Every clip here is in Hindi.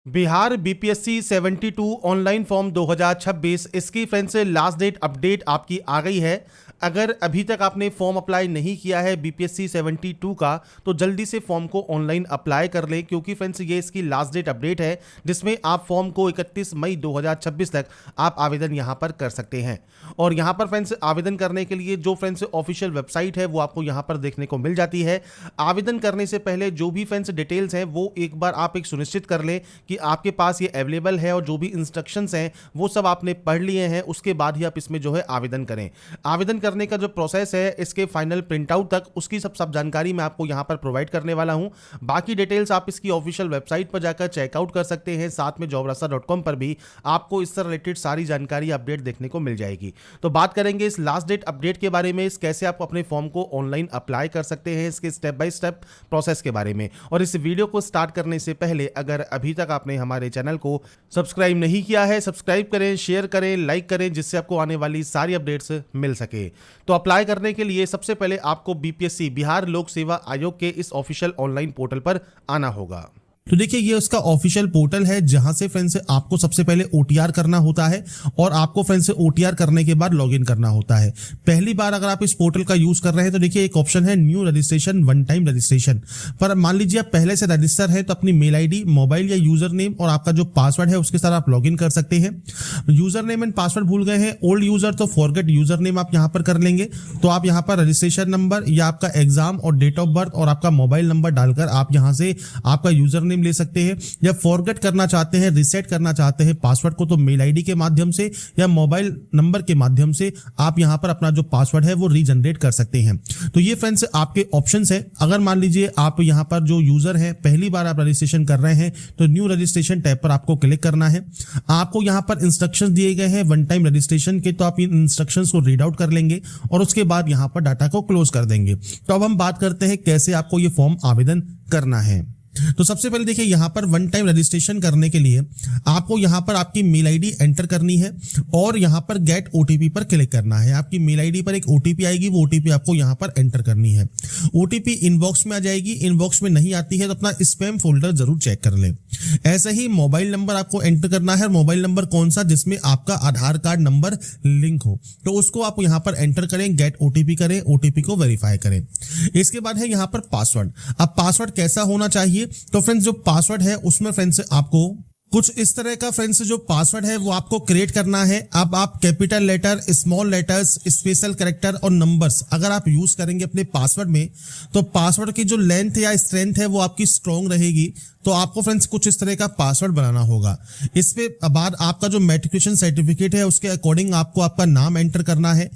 बिहार बीपीएससी 72 ऑनलाइन फॉर्म 2026 इसकी फ्रेंड्स लास्ट डेट अपडेट आपकी आ गई है। अगर अभी तक आपने फॉर्म अप्लाई नहीं किया है बीपीएससी 72 का तो जल्दी से फॉर्म को ऑनलाइन अप्लाई कर लें, क्योंकि फ्रेंड्स ये इसकी लास्ट डेट अपडेट है जिसमें आप फॉर्म को 31 मई 2026 तक आप आवेदन यहां पर कर सकते हैं। और यहां पर फ्रेंड्स आवेदन करने के लिए जो फ्रेंड्स ऑफिशियल वेबसाइट है वो आपको यहां पर देखने को मिल जाती है। आवेदन करने से पहले जो भी फ्रेंड्स डिटेल्स हैं वो एक बार आप एक सुनिश्चित कर लें कि आपके पास ये अवेलेबल है और जो भी इंस्ट्रक्शंस हैं वो सब आपने पढ़ लिए हैं, उसके बाद ही आप इसमें जो है आवेदन करें। आवेदन करने का जो प्रोसेस है इसके फाइनल प्रिंट आउट तक उसकी सब जानकारी मैं आपको यहां पर प्रोवाइड करने वाला हूं। बाकी डिटेल्स आप इसकी ऑफिशियल वेबसाइट पर जाकर चेकआउट कर सकते हैं। साथ में jobrasta.com पर भी आपको इससे रिलेटेड सारी जानकारी अपडेट देखने को मिल जाएगी। तो बात करेंगे इस लास्ट डेट अपडेट के बारे में, इस कैसे आप अपने फॉर्म को ऑनलाइन अप्लाई कर सकते हैं, इसके स्टेप बाय स्टेप प्रोसेस के बारे में। और इस वीडियो को स्टार्ट करने से पहले अगर अभी तक आपने हमारे चैनल को सब्सक्राइब नहीं किया है, सब्सक्राइब करें, शेयर करें, लाइक करें, जिससे आपको आने वाली सारी अपडेट्स मिल सके। तो अप्लाई करने के लिए सबसे पहले आपको बीपीएससी बिहार लोक सेवा आयोग के इस ऑफिशियल ऑनलाइन पोर्टल पर आना होगा। तो देखिए ये उसका ऑफिशियल पोर्टल है जहां से फ्रेंड्स आपको सबसे पहले ओटीआर करना होता है और आपको फ्रेंड्स ओटीआर करने के बाद लॉगिन करना होता है। पहली बार अगर आप इस पोर्टल का यूज कर रहे हैं तो देखिए एक ऑप्शन है new registration, one time registration. पर मान लीजिए आप पहले से रजिस्टर है तो अपनी मेल आईडी, मोबाइल या यूजर नेम और आपका जो पासवर्ड है उसके साथ आप लॉगिन कर सकते हैं। यूजर नेम एंड पासवर्ड भूल गए हैं ओल्ड यूजर तो फॉरगेट यूजर नेम आप यहाँ पर कर लेंगे। तो आप यहाँ पर रजिस्ट्रेशन नंबर या आपका एग्जाम और डेट ऑफ बर्थ और आपका मोबाइल नंबर डालकर आप यहाँ से आपका यूजर नेम ले सकते हैं। या फॉरगेट करना चाहते हैं, रिसेट करना चाहते हैं पासवर्ड को तो मेल आईडी के माध्यम से या मोबाइल नंबर के माध्यम से आप यहां पर अपना जो पासवर्ड है वो रीजनरेट कर सकते हैं। तो ये फ्रेंड्स आपके ऑप्शंस हैं। अगर मान लीजिए आप यहां पर जो यूजर है पहली बार आप रजिस्ट्रेशन कर रहे हैं तो न्यू रजिस्ट्रेशन टैब पर आपको क्लिक करना है। आपको यहां पर इंस्ट्रक्शंस दिए गए हैं वन टाइम रजिस्ट्रेशन के, तो आप इन इंस्ट्रक्शंस को रीड आउट कर लेंगे और उसके बाद यहां पर डाटा को क्लोज कर देंगे। तो अब हम बात करते हैं कैसे आपको ये फॉर्म आवेदन करना है। तो सबसे पहले देखिए यहाँ पर वन टाइम रजिस्ट्रेशन करने के लिए आपको यहाँ पर आपकी मेल आईडी एंटर करनी है और यहाँ पर गेट ओटीपी पर क्लिक करना है। आपकी मेल आईडी पर एक ओटीपी आएगी, वो ओटीपी आपको यहाँ पर एंटर करनी है। ओटीपी इनबॉक्स में आ जाएगी, इनबॉक्स में नहीं आती है तो अपना स्पैम फोल्डर जरूर चेक कर लें। ऐसे ही मोबाइल नंबर आपको एंटर करना है। मोबाइल नंबर कौन सा? जिसमें आपका आधार कार्ड नंबर लिंक हो, तो उसको आप यहाँ पर एंटर करें, गेट ओटीपी करें, ओटीपी को वेरीफाई करें। इसके बाद है यहाँ पर पासवर्ड। अब पासवर्ड कैसा होना चाहिए? तो फ्रेंड्स जो पासवर्ड है उसमें फ्रेंड्स आपको कुछ इस तरह का फ्रेंड्स जो पासवर्ड है वो आपको क्रिएट करना है। अब आप capital letter, small letters, special character और नंबर्स अगर आप यूज करेंगे अपने पासवर्ड में तो पासवर्ड की जो लेंथ या स्ट्रेंथ है वो आपकी स्ट्रॉन्ग रहेगी। तो आपको फ्रेंड्स कुछ इस तरह का पासवर्ड बनाना होगा। इस पे बाद आपका जो मैट्रिकुलेशन सर्टिफिकेट है उसके अकॉर्डिंग आपको आपका नाम एंटर करना है।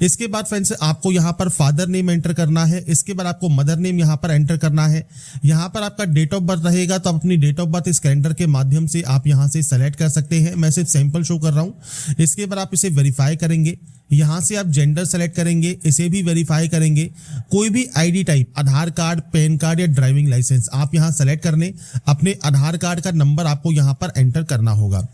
इसके बाद फ्रेंड्स आपको यहाँ पर फादर नेम एंटर करना है। इसके बाद आपको मदर नेम यहाँ पर एंटर करना है। यहाँ पर आपका डेट ऑफ बर्थ रहेगा तो अपनी डेट ऑफ बर्थ इस कैलेंडर के माध्यम से आप यहाँ से सेलेक्ट कर सकते हैं। मैं सिर्फ सैंपल शो कर रहा हूँ। इसके बाद आप इसे वेरीफाई करेंगे। यहाँ से आप जेंडर सेलेक्ट करेंगे, इसे भी वेरीफाई करेंगे। कोई भी आईडी टाइप, आधार कार्ड, पैन कार्ड या ड्राइविंग लाइसेंस आप यहाँ सेलेक्ट कर लें। अपने आधार कार्ड का नंबर आपको यहाँ पर एंटर करना होगा।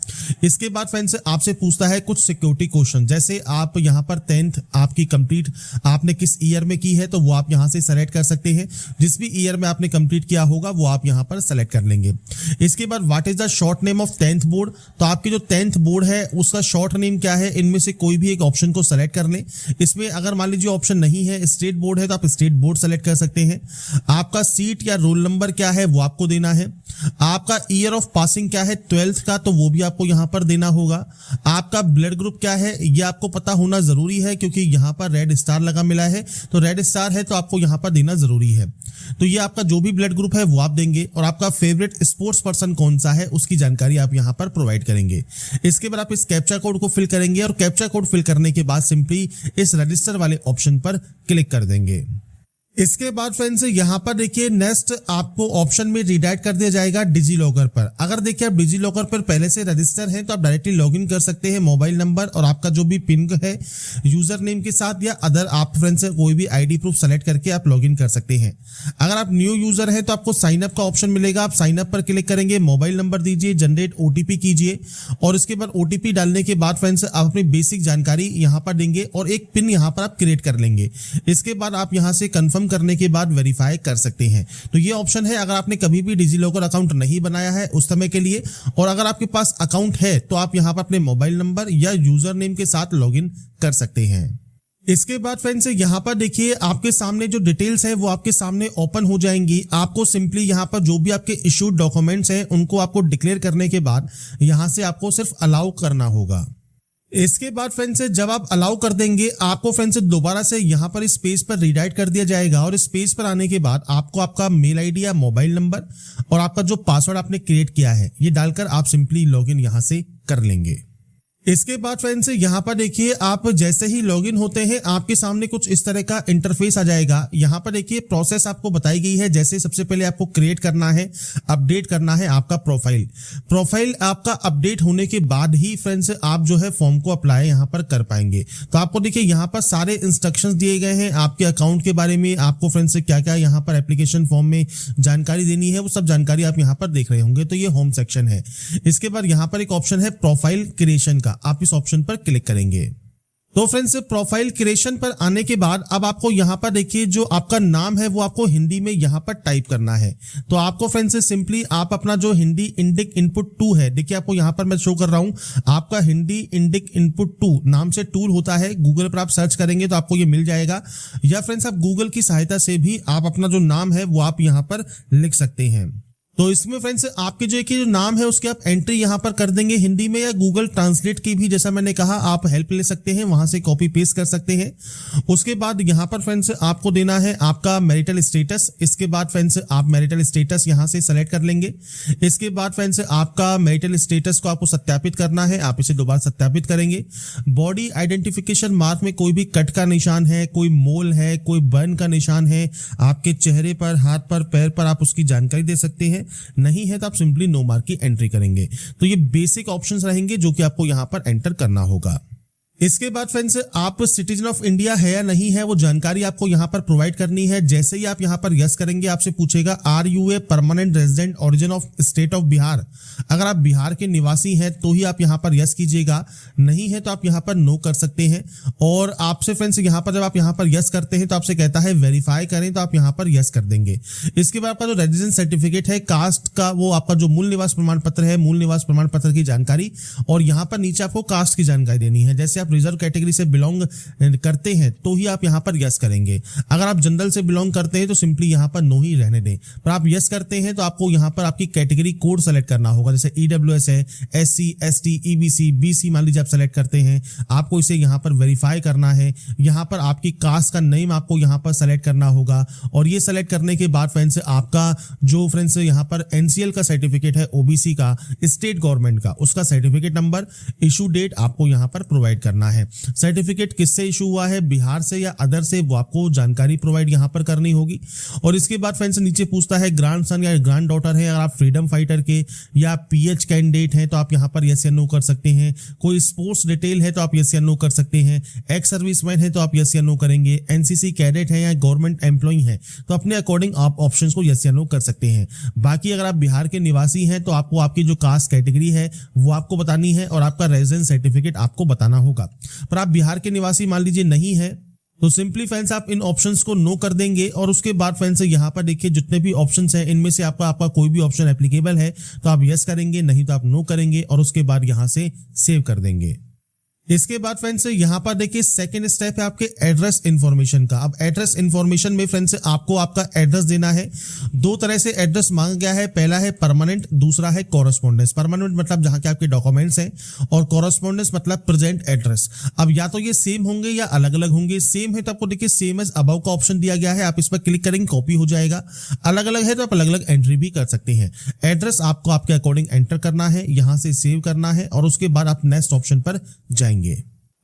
इसके बाद फ्रेंड्स आपसे पूछता है कुछ सिक्योरिटी क्वेश्चन, जैसे आप यहाँ पर 10th आपकी कंप्लीट आपने किस ईयर में की है तो वो आप यहाँ से सेलेक्ट कर सकते हैं। जिस भी ईयर में आपने कंप्लीट किया होगा वो आप यहाँ पर सेलेक्ट कर लेंगे। इसके बाद what is the short name of 10th board, तो आपकी जो 10th बोर्ड है उसका शॉर्ट नेम क्या है, इनमें से कोई भी एक ऑप्शन को सेलेक्ट कर लें। इसमें अगर मान लीजिए ऑप्शन नहीं है, स्टेट बोर्ड है तो आप स्टेट बोर्ड सेलेक्ट कर सकते हैं। आपका सीट या रोल नंबर क्या है वो आपको देना है। आपका ईयर ऑफ पासिंग क्या है 12th का, तो वो भी आपको यहां पर देना होगा। आपका ब्लड ग्रुप क्या है ये आपको पता होना जरूरी है, क्योंकि यहां पर रेड स्टार लगा मिला है तो रेड स्टार है तो आपको यहां पर देना जरूरी है। तो ये आपका जो भी ब्लड ग्रुप है वो आप देंगे। और आपका फेवरेट स्पोर्ट्स पर्सन कौन सा है उसकी जानकारी आप यहां पर प्रोवाइड करेंगे। इसके बाद आप इस कैप्चा कोड को फिल करेंगे और कैप्चा कोड फिल करने के बाद सिंपली इस रजिस्टर वाले ऑप्शन पर क्लिक कर देंगे। इसके बाद फ्रेंड्स यहाँ पर देखिए नेक्स्ट आपको ऑप्शन में रिडायरेक्ट कर दिया जाएगा डिजी लॉकर पर। अगर देखिए आप डिजी लॉकर पर पहले से रजिस्टर हैं तो आप डायरेक्टली लॉगिन कर सकते हैं मोबाइल नंबर और आपका जो भी पिन है यूजर नेम के साथ, या अदर आप फ्रेंड्स कोई भी आईडी प्रूफ सेलेक्ट करके आप लॉगिन कर सकते हैं। अगर आप न्यू यूजर हैं तो आपको साइन अप का ऑप्शन मिलेगा। आप साइन अप पर क्लिक करेंगे, मोबाइल नंबर दीजिए, जनरेट ओटीपी कीजिए और इसके बाद ओटीपी डालने के बाद फ्रेंड्स आप अपनी बेसिक जानकारी यहाँ पर देंगे और एक पिन यहाँ पर आप क्रिएट कर लेंगे। इसके बाद आप यहाँ से कंफर्म कंफर्म करने के बाद वेरीफाई कर सकते हैं। तो ये ऑप्शन है अगर आपने कभी भी डिजिलॉकर अकाउंट नहीं बनाया है उस समय के लिए, और अगर आपके पास अकाउंट है तो आप यहाँ पर अपने मोबाइल नंबर या यूजर नेम के साथ लॉगिन कर सकते हैं। इसके बाद फ्रेंड्स यहाँ पर देखिए आपके सामने जो डिटेल्स है वो आपके सामने ओपन हो जाएंगी। आपको सिंपली यहाँ पर जो भी आपके इश्यूड डॉक्यूमेंट्स हैं उनको आपको डिक्लेयर करने के बाद यहाँ से आपको सिर्फ अलाउ करना होगा। इसके बाद फ्रेंड्स जब आप अलाउ कर देंगे आपको फ्रेंड्स दोबारा से यहाँ पर इस पेज पर रीडायरेक्ट कर दिया जाएगा, और इस पेज पर आने के बाद आपको आपका मेल आईडी या मोबाइल नंबर और आपका जो पासवर्ड आपने क्रिएट किया है ये डालकर आप सिंपली लॉगिन यहाँ से कर लेंगे। इसके बाद फ्रेंड्स यहाँ पर देखिए आप जैसे ही लॉगिन होते हैं आपके सामने कुछ इस तरह का इंटरफेस आ जाएगा। यहाँ पर देखिए प्रोसेस आपको बताई गई है, जैसे सबसे पहले आपको क्रिएट करना है, अपडेट करना है आपका प्रोफाइल आपका अपडेट होने के बाद ही फ्रेंड्स आप जो है फॉर्म को अप्लाई यहाँ पर कर पाएंगे। तो आपको देखिए यहाँ पर सारे इंस्ट्रक्शंस दिए गए हैं आपके अकाउंट के बारे में, आपको फ्रेंड्स क्या क्या यहाँ पर एप्लीकेशन फॉर्म में जानकारी देनी है वो सब जानकारी आप यहाँ पर देख रहे होंगे। तो ये होम सेक्शन है। इसके बाद यहाँ पर एक ऑप्शन है प्रोफाइल क्रिएशन का, आप इस ऑप्शन पर क्लिक करेंगे। तो फ्रेंड्स प्रोफाइल क्रिएशन पर आने के बाद अब आपको यहाँ पर देखिए जो आपका नाम है वो आपको हिंदी में यहाँ पर टाइप करना है। तो आपको फ्रेंड्स सिंपली आप अपना जो हिंदी इंडिक इनपुट 2 है, देखिए आपको यहाँ पर मैं शो कर रहा हूँ, आपका हिंदी इंडिक इनपुट 2 नाम से टूल होता है, गूगल पर आप सर्च करेंगे तो आपको ये मिल जाएगा, या फ्रेंड्स आप गूगल की सहायता से भी आप अपना जो नाम है वो आप यहाँ पर लिख सकते हैं। तो इसमें फ्रेंड्स आपके जो नाम है उसके आप एंट्री यहाँ पर कर देंगे हिंदी में, या गूगल ट्रांसलेट की भी जैसा मैंने कहा आप हेल्प ले सकते हैं, वहां से कॉपी पेस्ट कर सकते हैं। उसके बाद यहाँ पर फ्रेंड्स आपको देना है आपका मैरिटल स्टेटस। इसके बाद फ्रेंड्स आप मैरिटल स्टेटस यहाँ से सेलेक्ट कर लेंगे। इसके बाद फ्रेंड्स आपका मैरिटल स्टेटस को आपको सत्यापित करना है, आप इसे दोबारा सत्यापित करेंगे। बॉडी आइडेंटिफिकेशन मार्क में कोई भी कट का निशान है, कोई मोल है, कोई बर्न का निशान है आपके चेहरे पर, हाथ पर, पैर पर, आप उसकी जानकारी दे सकते हैं। नहीं है तो आप सिंपली नो मार्क की एंट्री करेंगे। तो ये बेसिक ऑप्शंस रहेंगे जो कि आपको यहां पर एंटर करना होगा। इसके बाद फ्रेंड्स आप सिटीजन ऑफ इंडिया है या नहीं है वो जानकारी आपको यहां पर प्रोवाइड करनी है। जैसे ही आप यहां पर यस करेंगे आपसे पूछेगा are you a permanent resident origin of state of Bihar. अगर आप बिहार के निवासी हैं तो ही आप यहां पर यस कीजिएगा, नहीं है तो आप यहां पर नो कर सकते हैं। और आपसे फ्रेंड्स यहां पर जब आप यहां पर यस करते हैं तो आपसे कहता है वेरीफाई करें, तो आप यहां पर यस कर देंगे। इसके बाद आपका जो रेजिडेंस सर्टिफिकेट है, कास्ट का, वो आपका जो मूल निवास प्रमाण पत्र है, मूल निवास प्रमाण पत्र की जानकारी, और यहां पर नीचे आपको कास्ट की जानकारी देनी है। जैसे आप रिजर्व कैटेगरी से बिलोंग करते हैं तो ही आप यहां पर यस करेंगे। अगर आप जनरल से बिलोंग करते हैं तो सिंपली यहां पर नो ही रहने दें। पर आप यस करते हैं तो आपको यहां पर आपकी कैटेगरी कोड सेलेक्ट करना होगा। जैसे ईडब्ल्यूएस है, एससी, एसटी, ईबीसी, बीसी मान लीजिए आप सेलेक्ट करते हैं, आपको इसे यहां पर वेरीफाई करना है। यहां पर आपकी कास्ट का नेम आपको यहां पर सेलेक्ट करना होगा, और ये सेलेक्ट करने के बाद फ्रेंड्स आपका जो फ्रेंड्स यहां पर एनसीएल का सर्टिफिकेट है, ओबीसी का, स्टेट गवर्नमेंट का, उसका सर्टिफिकेट नंबर, इशू डेट आपको यहां पर प्रोवाइड करना है। सर्टिफिकेट किससे इशू हुआ है, बिहार से या अदर से, वो आपको जानकारी प्रोवाइड यहां पर करनी होगी। और इसके बाद फ्रेंड्स नीचे पूछता है ग्रैंड सन या ग्रैंड डॉटर है, अगर आप फ्रीडम फाइटर के या पीएच कैंडिडेट हैं तो आप यहां पर यस या नो कर सकते हैं। कोई स्पोर्ट्स डिटेल है तो आप यस या नो कर सकते हैं। एक्स सर्विसमैन है तो आप यस या नो करेंगे। एनसीसी कैडेट है या गवर्नमेंट एम्प्लॉय है तो अपने अकॉर्डिंग आप ऑप्शंस को यस या नो कर सकते हैं। बाकी अगर आप बिहार के निवासी हैं तो आपको आपकी जो कास्ट कैटेगरी है वो आपको बतानी है, और आपका रेजिडेंस सर्टिफिकेट आपको बताना होगा। पर आप बिहार के निवासी मान लीजिए नहीं है तो सिंपली फ्रेंड्स आप इन ऑप्शंस को नो कर देंगे। और उसके बाद फ्रेंड्स यहाँ पर देखिए जितने भी ऑप्शंस हैं इनमें से आपका कोई भी ऑप्शन एप्लीकेबल है तो आप यस करेंगे, नहीं तो आप नो करेंगे, और उसके बाद यहाँ से सेव कर देंगे। इसके बाद फ्रेंड्स यहाँ पर देखिए सेकंड स्टेप है आपके एड्रेस इन्फॉर्मेशन का। अब एड्रेस इन्फॉर्मेशन में फ्रेंड्स आपको आपका एड्रेस देना है। दो तरह से एड्रेस मांगा गया है, पहला है परमानेंट, दूसरा है कॉरेस्पॉन्डेंस। परमानेंट मतलब जहां के आपके डॉक्यूमेंट्स हैं, और कॉरेस्पॉन्डेंस मतलब प्रेजेंट एड्रेस। अब या तो ये सेम होंगे या अलग अलग होंगे। सेम है तो आपको देखिए सेम एज अबव का ऑप्शन दिया गया है, आप इस पर क्लिक करेंगे कॉपी हो जाएगा। अलग अलग है तो आप अलग अलग एंट्री भी कर सकते हैं। एड्रेस आपको आपके अकॉर्डिंग एंटर करना है, यहां से सेव करना है, और उसके बाद आप नेक्स्ट ऑप्शन पर जाएंगे।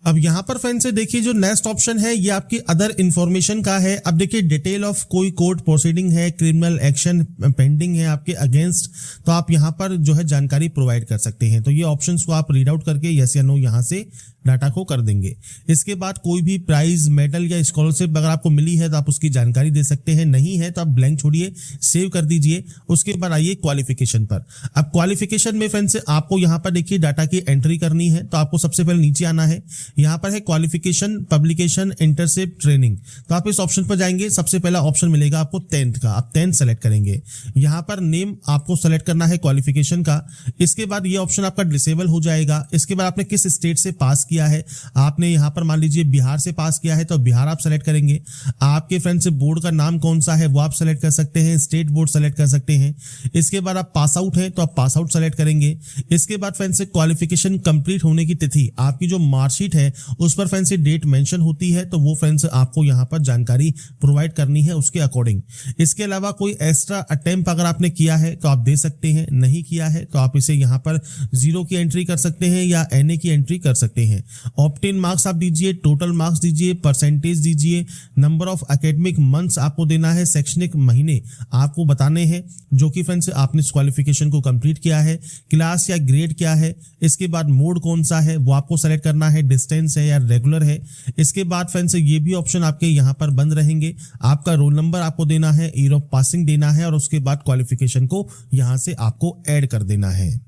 अब यहां पर फ्रेंड्स देखिए जो नेक्स्ट ऑप्शन है ये आपकी अदर इंफॉर्मेशन का है। अब देखिए डिटेल ऑफ कोई कोर्ट प्रोसीडिंग है, क्रिमिनल एक्शन पेंडिंग है आपके अगेंस्ट, तो आप यहां पर जो है जानकारी प्रोवाइड कर सकते हैं। तो ये ऑप्शंस को आप रीड आउट करके यस या नो यहां से डाटा को कर देंगे। इसके बाद कोई भी प्राइज, मेडल या स्कॉलरशिप अगर आपको मिली है तो आप उसकी जानकारी दे सकते हैं, नहीं है तो आप ब्लैंक छोड़िए, सेव कर दीजिए। उसके बाद आइए क्वालिफिकेशन पर। अब क्वालिफिकेशन में फ्रेंड्स आपको यहाँ पर देखिए डाटा की एंट्री करनी है, तो आपको सबसे पहले नीचे आना है। यहाँ पर है क्वालिफिकेशन, पब्लिकेशन, इंटर्नशिप, ट्रेनिंग। तो आप इस ऑप्शन पर जाएंगे, सबसे पहला ऑप्शन मिलेगा आपको 10th का, आप 10th सेलेक्ट करेंगे। यहाँ पर नेम आपको सेलेक्ट करना है क्वालिफिकेशन का। इसके बाद ये ऑप्शन आपका डिसेबल हो जाएगा। इसके बाद आपने किस स्टेट से पास किया है, आपने यहाँ पर मान लीजिए बिहार से पास किया है तो बिहार आप सेलेक्ट करेंगे। आपके फ्रेंड्स बोर्ड का नाम कौन सा है वो आप सेलेक्ट कर सकते हैं, स्टेट बोर्ड सेलेक्ट कर सकते हैं। इसके बाद आप पास आउट हैं तो आप पास आउट सेलेक्ट करेंगे। इसके बाद फ्रेंड्स क्वालिफिकेशन कंप्लीट होने की तिथि, आपकी जो मार्कशीट है उस पर फ्रेंड्स डेट मेंशन होती है, तो वो फ्रेंड्स आपको यहाँ पर जानकारी प्रोवाइड करनी है उसके अकॉर्डिंग। इसके अलावा कोई एक्स्ट्रा अटेम्प्ट अगर आपने किया है तो आप दे सकते हैं, नहीं किया है तो आप इसे यहाँ पर 0 की एंट्री कर सकते हैं या NA की एंट्री कर सकते हैं। ऑप्टेन मार्क्स आप दीजिए, टोटल मार्क्स दीजिए, परसेंटेज दीजिए, नंबर ऑफ एकेडमिक मंथ्स आपको देना है, शैक्षणिक महीने आपको बताने हैं जो कि फ्रेंड्स आपने इस क्वालिफिकेशन को कंप्लीट किया है, क्लास या ग्रेड क्या है। इसके बाद मोड कौन सा है वो आपको सेलेक्ट करना है, डिस्टेंस है या रेगुलर है। इसके बाद फ्रेंड्स ये भी ऑप्शन आपके यहाँ पर बंद रहेंगे। आपका रोल नंबर आपको देना है, ईयर ऑफ पासिंग देना है और उसके बाद क्वालिफिकेशन को यहाँ से आपको ऐड कर देना है।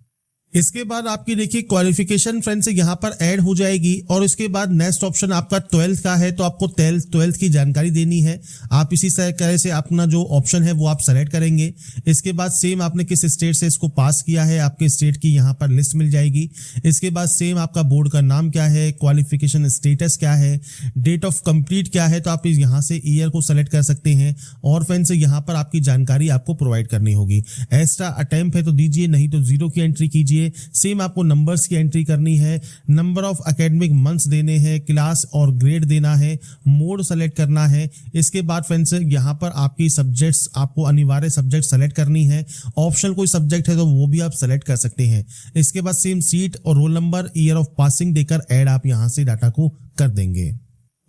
इसके बाद आपकी देखिए क्वालिफिकेशन फ्रेंड्स यहाँ पर ऐड हो जाएगी और इसके बाद नेक्स्ट ऑप्शन आपका 12th का है, तो आपको 12th की जानकारी देनी है। आप इसी तरह से अपना जो ऑप्शन है वो आप सेलेक्ट करेंगे। इसके बाद सेम आपने किस स्टेट से इसको पास किया है, आपके स्टेट की यहाँ पर लिस्ट मिल जाएगी। इसके बाद सेम आपका बोर्ड का नाम क्या है, क्वालिफिकेशन स्टेटस क्या है, डेट ऑफ कंप्लीट क्या है, तो आप यहाँ से ईयर को सेलेक्ट कर सकते हैं और फ्रेंड्स यहाँ पर आपकी जानकारी आपको प्रोवाइड करनी होगी। एक्स्ट्रा अटेम्प्ट है तो दीजिए, नहीं तो 0 की एंट्री कीजिए। सेम आपको नंबर्स की एंट्री करनी है, नंबर ऑफ एकेडमिक मंथ्स देने हैं, क्लास और ग्रेड देना है, मोड सेलेक्ट करना है। इसके बाद फ्रेंड्स यहाँ पर आपकी सब्जेक्ट्स, आपको अनिवार्य सब्जेक्ट सेलेक्ट करनी है। ऑप्शनल कोई सब्जेक्ट है तो वो भी आप सेलेक्ट कर सकते हैं। इसके बाद सेम सीट और roll number, year of passing देकर ऐड आप यहाँ से डाटा को कर देंगे।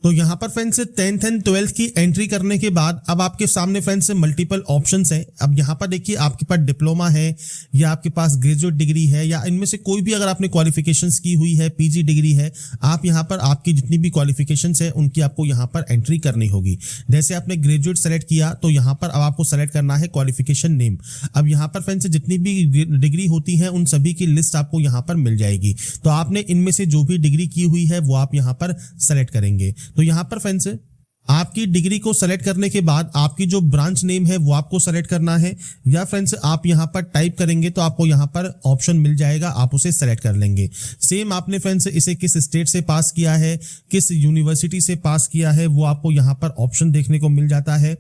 तो यहाँ पर फ्रेंड्स 10th एंड 12th की एंट्री करने के बाद अब आपके सामने फ्रेंड्स मल्टीपल ऑप्शंस हैं। अब यहाँ पर देखिए आपके पास डिप्लोमा है या आपके पास ग्रेजुएट डिग्री है या इनमें से कोई भी अगर आपने क्वालिफिकेशंस की हुई है, PG डिग्री है, आप यहाँ पर आपकी जितनी भी क्वालिफिकेशंस है उनकी आपको यहाँ पर एंट्री करनी होगी। जैसे आपने ग्रेजुएट सेलेक्ट किया तो यहाँ पर अब आपको सेलेक्ट करना है क्वालिफिकेशन नेम। अब यहाँ पर फ्रेंड्स जितनी भी डिग्री होती है उन सभी की लिस्ट आपको यहाँ पर मिल जाएगी, तो आपने इनमें से जो भी डिग्री की हुई है वो आप यहाँ पर सेलेक्ट करेंगे। तो यहाँ पर फ्रेंड्स आपकी डिग्री को सेलेक्ट करने के बाद आपकी जो ब्रांच नेम है वो आपको सेलेक्ट करना है, या फ्रेंड्स आप यहाँ पर टाइप करेंगे तो आपको यहाँ पर ऑप्शन मिल जाएगा, आप उसे सेलेक्ट कर लेंगे। सेम आपने फ्रेंड्स इसे किस स्टेट से पास किया है, किस यूनिवर्सिटी से पास किया है, वो आपको यहाँ पर ऑप्शन देखने को मिल जाता है।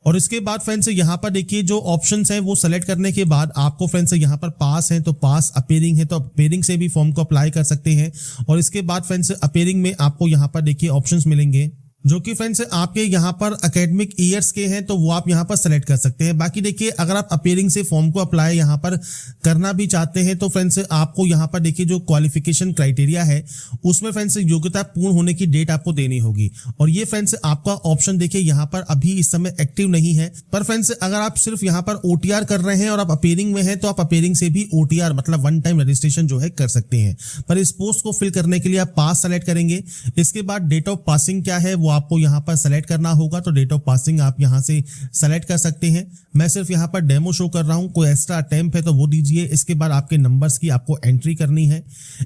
और इसके बाद फ्रेंड्स यहाँ पर देखिए जो ऑप्शंस हैं वो सेलेक्ट करने के बाद आपको फ्रेंड्स यहाँ पर पास है तो पास, अपीयरिंग है तो अपीयरिंग से भी फॉर्म को अप्लाई कर सकते हैं। और इसके बाद फ्रेंड्स अपीयरिंग में आपको यहाँ पर देखिए ऑप्शंस मिलेंगे जो कि फ्रेंड्स आपके यहाँ पर एकेडमिक ईयर्स के हैं तो वो आप यहाँ पर सेलेक्ट कर सकते हैं। बाकी देखिए अगर आप अपीयरिंग से फॉर्म को अप्लाई यहाँ पर करना भी चाहते हैं तो फ्रेंड्स आपको यहाँ पर देखिए जो क्वालिफिकेशन क्राइटेरिया है उसमें फ्रेंड्स योग्यता पूर्ण होने की डेट आपको देनी होगी। और ये फ्रेंड्स आपका ऑप्शन देखिए यहाँ पर अभी इस समय एक्टिव नहीं है, पर फ्रेंड्स अगर आप सिर्फ यहाँ पर OTR कर रहे हैं और आप अपीयरिंग में हैं तो आप अपीयरिंग से भी OTR मतलब 1 टाइम रजिस्ट्रेशन जो है कर सकते हैं। पर इस पोस्ट को फिल करने के लिए आप पास सेलेक्ट करेंगे। इसके बाद डेट ऑफ पासिंग क्या है वो आपको यहाँ पर सेलेक्ट करना होगा, तो डेट ऑफ पासिंग आप यहाँ से सेलेक्ट कर सकते हैं। मैं सिर्फ यहाँ पर डेमो शो कर रहा हूँ, कोई एक्स्ट्रा अटेम्प्ट है तो वो दीजिए। इसके बाद आपके नंबर्स की आपको एंट्री करनी है।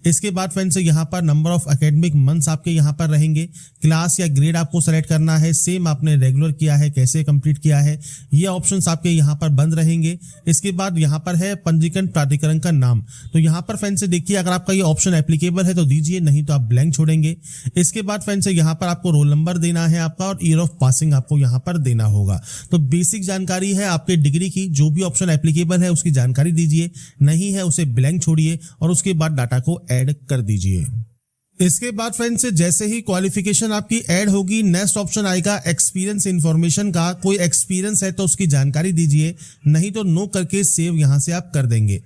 इसके बाद फ्रेंड्स यहाँ पर नंबर ऑफ एकेडमिक मंथ्स आपके यहाँ पर रहेंगे, क्लास या ग्रेड आपको सेलेक्ट करना है, सेम आपने रेगुलर किया है, कैसे कंप्लीट किया है, ये ऑप्शंस आपके यहाँ पर बंद रहेंगे। इसके बाद यहाँ पर है पंजीकरण प्राधिकरण का नाम, तो यहाँ पर फ्रेंड्स देखिए अगर आपका ये ऑप्शन एप्लीकेबल है तो दीजिए, नहीं तो आप ब्लैंक छोड़ेंगे। इसके बाद फ्रेंड्स यहाँ पर आपको रोल नंबर देना है आपका और ईयर ऑफ पासिंग आपको यहाँ पर देना होगा। तो बेसिक जानकारी है आपके डिग्री की, जो भी ऑप्शन एप्लीकेबल है उसकी जानकारी दीजिए, नहीं है उसे ब्लैंक छोड़िए और उसके बाद डाटा को ऐड कर दीजिए। इसके बाद फ्रेंड्स जैसे ही क्वालिफिकेशन आपकी ऐड होगी नेक्स्ट ऑप्शन आएगा एक्सपीरियंस इन्फॉर्मेशन का। कोई एक्सपीरियंस है तो उसकी जानकारी दीजिए, नहीं तो नो करके सेव यहां से आप कर देंगे।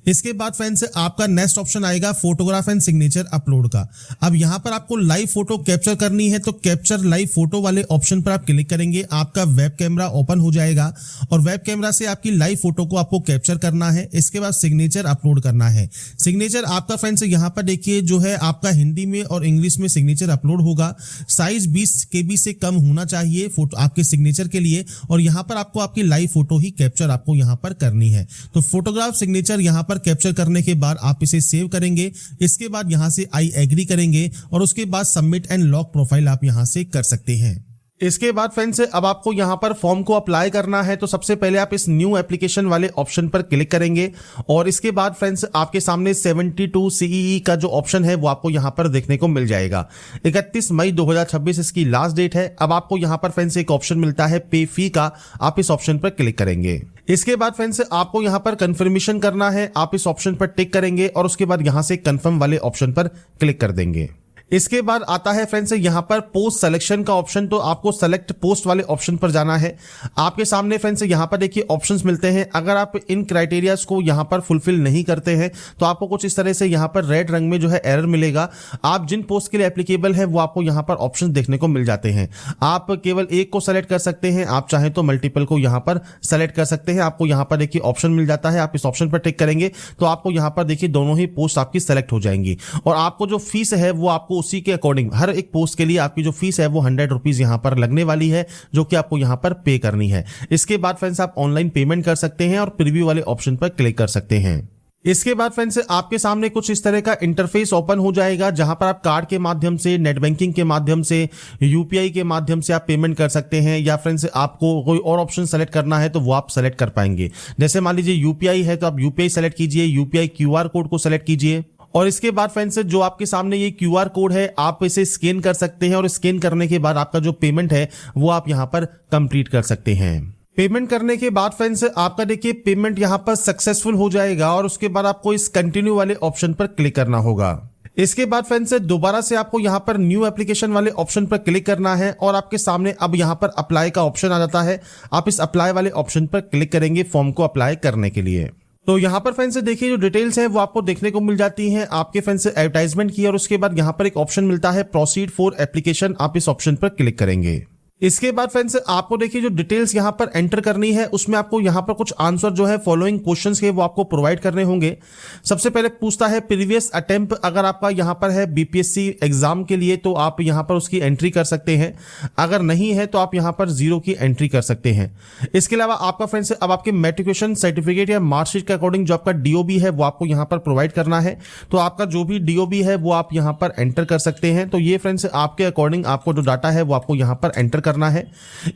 इसके बाद फ्रेंड्स आपका नेक्स्ट ऑप्शन आएगा फोटोग्राफ एंड सिग्नेचर अपलोड का। अब यहां पर आपको लाइव फोटो कैप्चर करनी है तो कैप्चर लाइव फोटो वाले ऑप्शन पर आप क्लिक करेंगे, आपका वेब कैमरा ओपन हो जाएगा और वेब कैमरा से आपकी लाइव फोटो को आपको कैप्चर करना है। इसके बाद सिग्नेचर अपलोड करना है। सिग्नेचर आपका फ्रेंड्स यहां पर देखिए जो है आपका हिंदी हिंदी में और इंग्लिश में सिग्नेचर अपलोड होगा। साइज 20 KB से कम होना चाहिए फोटो आपके सिग्नेचर के लिए, और यहाँ पर आपको आपकी लाइव फोटो ही कैप्चर आपको यहाँ पर करनी है। तो फोटोग्राफ सिग्नेचर यहाँ पर कैप्चर करने के बाद आप इसे सेव करेंगे। इसके बाद यहाँ से आई एग्री करेंगे और उसके बाद सबमिट एंड लॉक प्रोफाइल आप यहाँ से कर सकते हैं। इसके बाद फ्रेंड्स अब आपको यहां पर फॉर्म को अप्लाई करना है, तो सबसे पहले आप इस न्यू एप्लीकेशन वाले ऑप्शन पर क्लिक करेंगे और इसके बाद फ्रेंड्स आपके सामने 72 CEE का जो ऑप्शन है वो आपको यहां पर देखने को मिल जाएगा। 31 मई 2026 इसकी लास्ट डेट है। अब आपको यहां पर फ्रेंड्स एक ऑप्शन मिलता है पे फी का, आप इस ऑप्शन पर क्लिक करेंगे। इसके बाद फ्रेंड्स आपको यहां पर कंफर्मेशन करना है, आप इस ऑप्शन पर टिक करेंगे और उसके बाद यहां से कंफर्म वाले ऑप्शन पर क्लिक कर देंगे। इसके बाद आता है फ्रेंड्स यहां पर पोस्ट सिलेक्शन का ऑप्शन, तो आपको सेलेक्ट पोस्ट वाले ऑप्शन पर जाना है। आपके सामने फ्रेंड्स यहां पर देखिए ऑप्शंस मिलते हैं। अगर आप इन क्राइटेरियाज को यहां पर फुलफिल नहीं करते हैं तो आपको कुछ इस तरह से यहां पर रेड रंग में जो है एरर मिलेगा। आप जिन पोस्ट के लिए एप्लीकेबल है वो आपको यहां पर ऑप्शन देखने को मिल जाते हैं। आप केवल एक को सेलेक्ट कर सकते हैं, आप चाहें तो मल्टीपल को यहां पर सेलेक्ट कर सकते हैं। आपको यहां पर देखिए ऑप्शन मिल जाता है, आप इस ऑप्शन पर टिक करेंगे तो आपको यहां पर देखिए दोनों ही पोस्ट आपकी सेलेक्ट हो जाएंगी और आपको जो फीस है वो आपको उसी के अकॉर्डिंग हर एक पोस्ट के लिए आपकी जो फीस है वो 100 रुपीज यहां पर लगने वाली है, जो कि आपको यहां पर पे करनी है। इसके बाद फ्रेंड्स आप ऑनलाइन पेमेंट कर सकते हैं और प्रीव्यू वाले ऑप्शन पर क्लिक कर सकते हैं। इसके बाद फ्रेंड्स आपके सामने कुछ इस तरह का इंटरफेस ओपन हो जाएगा, जहां पर आप कार्ड के माध्यम से, नेट बैंकिंग के माध्यम से, यूपीआई के माध्यम से आप पेमेंट कर सकते हैं, या फ्रेंड्स आपको कोई और ऑप्शन सेलेक्ट करना है तो वो आप सेलेक्ट कर पाएंगे। जैसे मान लीजिए यूपीआई है तो आप यूपीआई सेलेक्ट कीजिए, यूपीआई QR कोड को सेलेक्ट कीजिए और इसके बाद फ्रेंड्स जो आपके सामने ये QR कोड है आप इसे स्कैन कर सकते हैं और स्कैन करने के बाद आपका जो पेमेंट है वो आप यहां पर कंप्लीट कर सकते हैं। पेमेंट करने के बाद फ्रेंड्स आपका देखिए पेमेंट यहां पर सक्सेसफुल हो जाएगा और उसके बाद आपको इस कंटिन्यू वाले ऑप्शन पर क्लिक करना होगा। इसके बाद फ्रेंड्स दोबारा से आपको यहां पर न्यू एप्लीकेशन वाले ऑप्शन पर क्लिक करना है और आपके सामने अब यहां पर अप्लाई का ऑप्शन आ जाता है। आप इस अप्लाई वाले ऑप्शन पर क्लिक करेंगे फॉर्म को अप्लाई करने के लिए। तो यहाँ पर फ्रेंड्स देखिए जो डिटेल्स है वो आपको देखने को मिल जाती हैं आपके फ्रेंड्स एडवर्टाइजमेंट की, और उसके बाद यहाँ पर एक ऑप्शन मिलता है प्रोसीड फॉर एप्लीकेशन, आप इस ऑप्शन पर क्लिक करेंगे। इसके बाद फ्रेंड्स आपको देखिए जो डिटेल्स यहाँ पर एंटर करनी है उसमें आपको यहाँ पर कुछ आंसर जो है फॉलोइंग क्वेश्चंस के वो आपको प्रोवाइड करने होंगे। सबसे पहले पूछता है प्रीवियस अटेम्प्ट, अगर आपका यहाँ पर है बीपीएससी एग्जाम के लिए तो आप यहाँ पर उसकी एंट्री कर सकते हैं, अगर नहीं है तो आप यहाँ पर 0 की एंट्री कर सकते हैं। इसके अलावा आपका फ्रेंड्स अब आपके मैट्रिकुलेशन सर्टिफिकेट या मार्कशीट के अकॉर्डिंग जो आपका DOB है वो आपको यहाँ पर प्रोवाइड करना है, तो आपका जो भी DOB है वो आप यहाँ पर एंटर कर सकते हैं। तो ये फ्रेंड्स आपके अकॉर्डिंग आपको जो डाटा है वो आपको यहाँ पर एंटर करना है।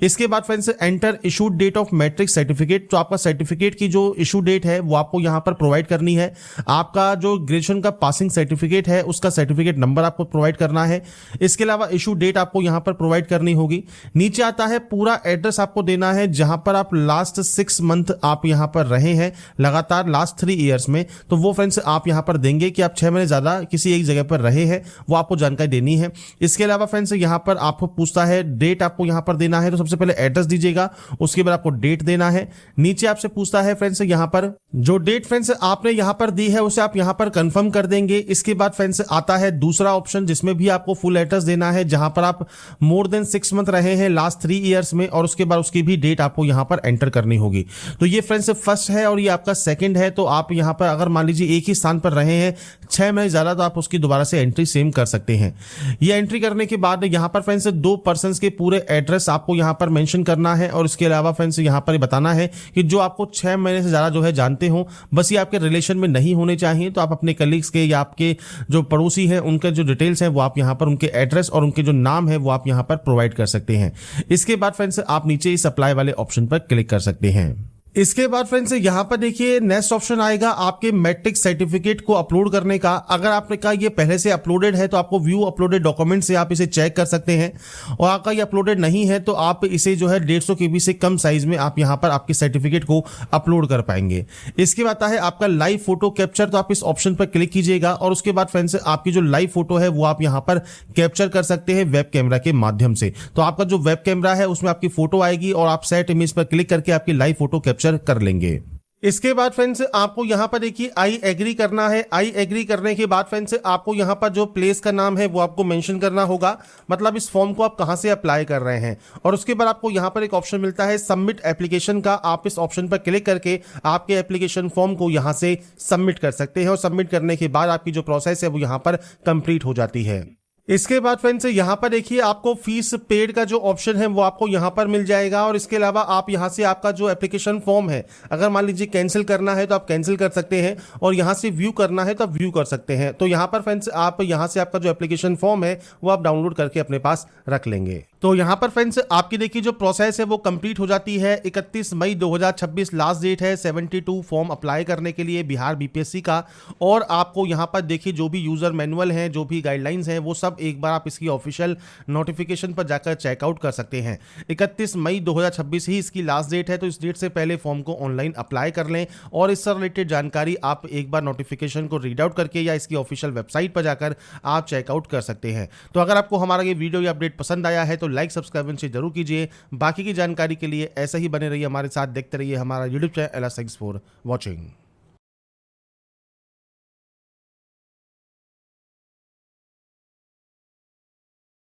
इसके बाद friends enter issued date of matric certificate, तो आपका सर्टिफिकेट की जो इशू डेट है वो आपको यहां पर प्रोवाइड करनी है। आपका जो ग्रेजुएशन का पासिंग सर्टिफिकेट है उसका सर्टिफिकेट नंबर आपको प्रोवाइड करना है। इसके अलावा इशू डेट आपको यहां पर प्रोवाइड करनी होगी। नीचे आता है पूरा एड्रेस आपको देना है जहां पर आप लास्ट 6 मंथ आप यहां पर रहे हैं लगातार लास्ट 3 ईयर्स में, तो वो फ्रेंड्स आप यहां पर देंगे कि आप 6 महीने ज्यादा किसी एक जगह पर रहे हैं, वो आपको जानकारी देनी है। इसके अलावा फ्रेंड्स यहां पर आपको पूछता है डेट आपको यहां पर देना है, तो सबसे पहले एड्रेस दीजिएगा, उसके बाद आपको डेट देना है। नीचे आपसे पूछता है फ्रेंड्स यहां पर जो डेट फ्रेंड्स आपने यहां पर दी है उसे आप यहां पर कंफर्म कर देंगे। इसके बाद फ्रेंड्स आता है दूसरा ऑप्शन जिसमें भी आपको फुल एड्रेस देना है, जहां पर आप मोर देन 6 मंथ रहे हैं लास्ट 3 ईयर्स में, और उसके बाद उसकी भी डेट आपको यहां पर एंटर करनी होगी। तो ये फ्रेंड्स फर्स्ट है और ये आपका सेकंड है। तो आप यहां पर अगर मान लीजिए एक ही स्थान पर रहे हैं 6 महीने ज्यादा, तो आप उसकी दोबारा से एंट्री सेम कर सकते हैं। ये एंट्री करने के बाद यहां पर फ्रेंड्स 2 पर्सन के पूरे एड्रेस आपको यहां पर मेंशन करना है, और इसके अलावा फ्रेंड्स यहां पर बताना है कि जो आपको 6 महीने से ज्यादा जो है जानते हो, बस ये आपके रिलेशन में नहीं होने चाहिए। तो आप अपने कलीग्स के या आपके जो पड़ोसी हैं उनके जो डिटेल्स हैं वो आप यहां पर उनके एड्रेस और उनके जो नाम है वो आप यहां पर प्रोवाइड कर सकते हैं। इसके बाद फ्रेंड्स आप नीचे इस अप्लाई वाले ऑप्शन पर क्लिक कर सकते हैं। इसके बाद फ्रेंड्स यहां पर देखिए नेक्स्ट ऑप्शन आएगा आपके मैट्रिक सर्टिफिकेट को अपलोड करने का। अगर आपने कहा ये पहले से अपलोडेड है तो आपको व्यू अपलोडेड डॉक्यूमेंट से आप इसे चेक कर सकते हैं, और आपका ये अपलोडेड नहीं है तो आप इसे जो है 150 KB से कम साइज में आप यहां पर आपके सर्टिफिकेट को अपलोड कर पाएंगे। इसके बाद आता है आपका लाइव फोटो कैप्चर, तो आप इस ऑप्शन पर क्लिक कीजिएगा और उसके बाद फ्रेंड्स आपकी जो लाइव फोटो है वो आप यहां पर कैप्चर कर सकते हैं वेब कैमरा के माध्यम से। तो आपका जो वेब कैमरा है उसमें आपकी फोटो आएगी और आप सेट इमेज पर क्लिक करके आपकी लाइव फोटो कैप्चर कर लेंगे। इसके बाद फ्रेंड्स आपको यहाँ पर देखिए आई एग्री करना है। आई एग्री करने के बाद फ्रेंड्स आपको यहाँ पर जो प्लेस का नाम है वो आपको मेंशन करना होगा, मतलब इस फॉर्म को आप कहाँ से अप्लाई कर रहे हैं। और उसके बाद आपको यहाँ पर एक ऑप्शन मिलता है सबमिट एप्लीकेशन का। आप इस ऑप्शन पर क्लिक करके आपके एप्लीकेशन फॉर्म को यहाँ से सबमिट कर सकते हैं और सबमिट करने के बाद आपकी जो प्रोसेस है वो यहाँ पर कंप्लीट हो जाती है। इसके बाद फ्रेंड्स यहाँ पर देखिए आपको फीस पेड का जो ऑप्शन है वो आपको यहाँ पर मिल जाएगा। और इसके अलावा आप यहाँ से आपका जो एप्लीकेशन फॉर्म है, अगर मान लीजिए कैंसिल करना है तो आप कैंसिल कर सकते हैं, और यहाँ से व्यू करना है तो आप व्यू कर सकते हैं। तो यहाँ पर फ्रेंड्स आप यहाँ से आपका जो एप्लीकेशन फॉर्म है वो आप डाउनलोड करके अपने पास रख लेंगे। तो यहाँ पर फ्रेंड्स आपकी देखिए जो प्रोसेस है वो कंप्लीट हो जाती है। 31 मई 2026 लास्ट डेट है 72 फॉर्म अप्लाई करने के लिए बिहार बीपीएससी का। और आपको यहाँ पर देखिए जो भी यूज़र मैनुअल है, जो भी गाइडलाइंस हैं, वो सब एक बार आप इसकी ऑफिशियल नोटिफिकेशन पर जाकर चेकआउट कर सकते हैं। 31 मई 2026 ही इसकी लास्ट डेट है, तो इस डेट से पहले फॉर्म को ऑनलाइन अप्लाई कर लें। और इससे रिलेटेड जानकारी आप एक बार नोटिफिकेशन को रीड आउट करके या इसकी ऑफिशियल वेबसाइट पर जाकर आप चेकआउट कर सकते हैं। तो अगर आपको हमारा ये वीडियो या अपडेट पसंद आया है तो लाइक सब्सक्राइब से जरूर कीजिए। बाकी की जानकारी के लिए ऐसा ही बने रहिए हमारे साथ, देखते रहिए हमारा YouTube channel. Thanks for watching.